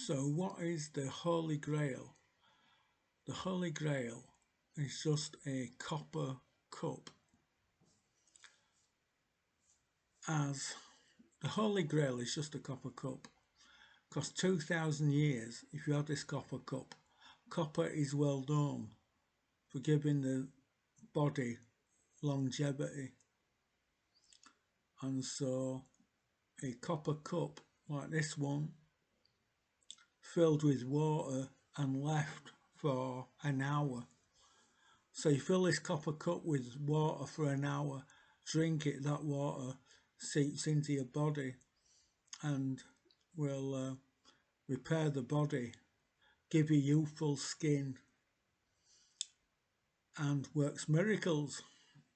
So what is the Holy Grail? The Holy Grail is just a copper cup. As the Holy Grail is just a copper cup. Because 2,000 years, if you have this copper cup, copper is well known for giving the body longevity. And so a copper cup like this one, filled with water and left for an hour. So you fill this copper cup with water for an hour, drink it, that water seeps into your body and will repair the body, give you youthful skin and works miracles.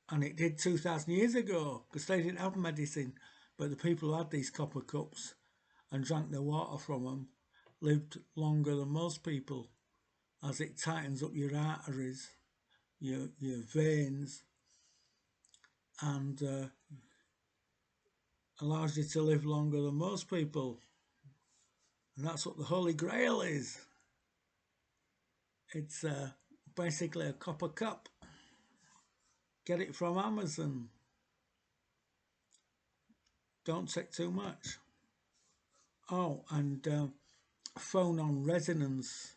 And it did 2,000 years ago because they didn't have medicine, but the people who had these copper cups and drank the water from them lived longer than most people, as it tightens up your arteries, your veins, and allows you to live longer than most people. And that's what the Holy Grail is. It's basically a copper cup. Get it from Amazon. Don't take too much. Oh, and phone on resonance,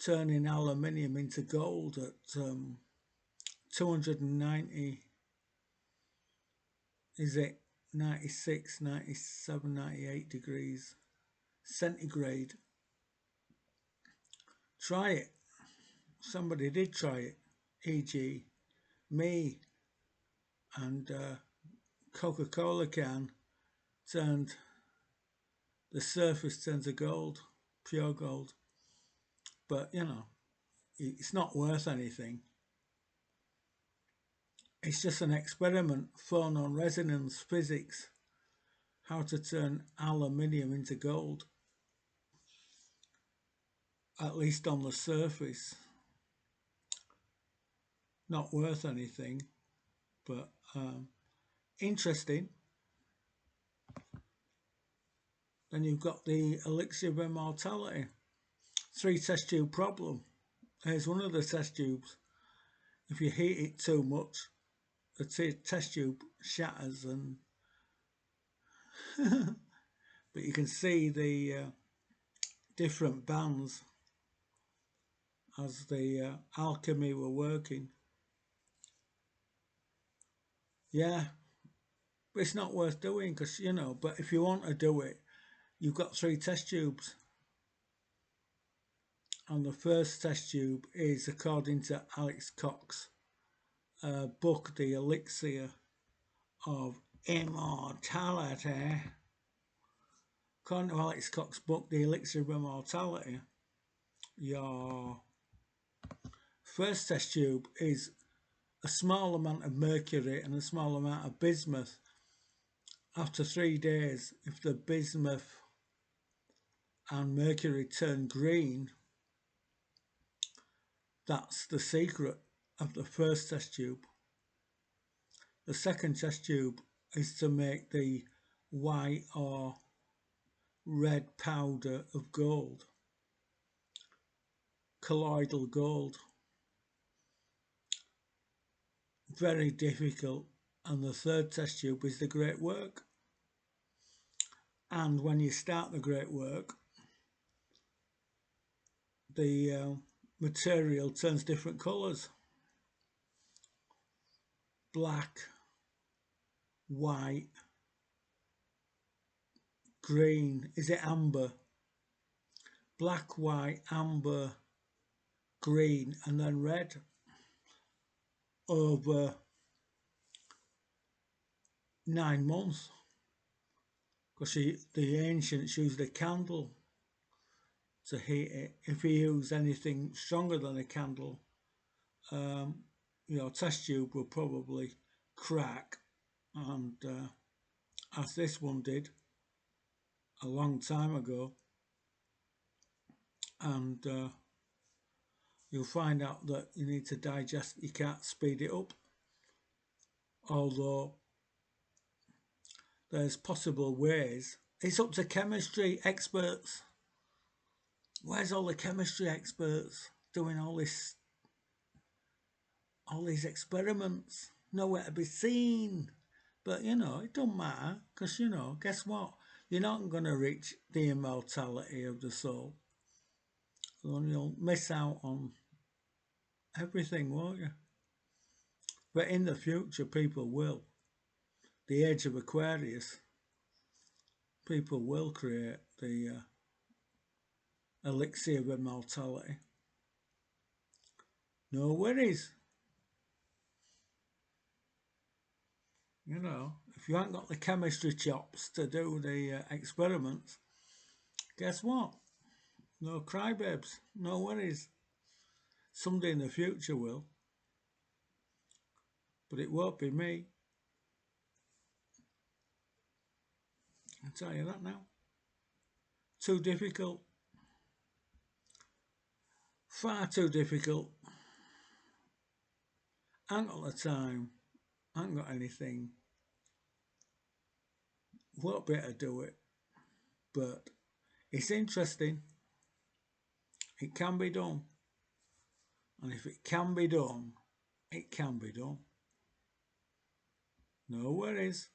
turning aluminium into gold at 290, is it 96, 97, 98 degrees centigrade. Try it. Somebody did try it, e.g. me, and Coca-Cola can turned, the surface turned to gold, pure gold. But, you know, it's not worth anything. It's just an experiment, phone on resonance physics, how to turn aluminium into gold, at least on the surface. Not worth anything, but interesting. Then you've got the Elixir of immortality. 3 test tube problem. Here's one of the test tubes. If you heat it too much, the test tube shatters, and but you can see the different bands as the alchemy were working. Yeah, but it's not worth doing because, you know, but if you want to do it, you've got 3 test tubes. And the first test tube is, according to Alex Cox's book, The Elixir of Immortality. According to Alex Cox's book, The Elixir of Immortality, your first test tube is a small amount of mercury and a small amount of bismuth. After 3 days, if the bismuth and mercury turn green, that's the secret of the first test tube. The second test tube is to make the white or red powder of gold, colloidal gold. Very difficult. And the third test tube is the great work. And when you start the great work, the material turns different colours. Black, white, green. Is it amber? Black, white, amber, green, and then red. Over 9 months. Because the ancients used a candle to heat it. If you use anything stronger than a candle, your test tube will probably crack, and as this one did a long time ago. And you'll find out that you need to digest, you can't speed it up, although there's possible ways It's up to chemistry experts. Where's all the chemistry experts doing all these experiments? Nowhere to be seen. But it don't matter because guess what? You're not going to reach the immortality of the soul. So you'll miss out on everything, won't you? But in the future, people will. The age of Aquarius, people will create the elixir of immortality. No worries. If you haven't got the chemistry chops to do the experiments, guess what? No crybabes, no worries. Someday in the future will, but it won't be me. I'll tell you that now. Too difficult. Far too difficult. I ain't got the time. I ain't got anything. Won't be able to do it. But it's interesting. It can be done. And if it can be done, it can be done. No worries.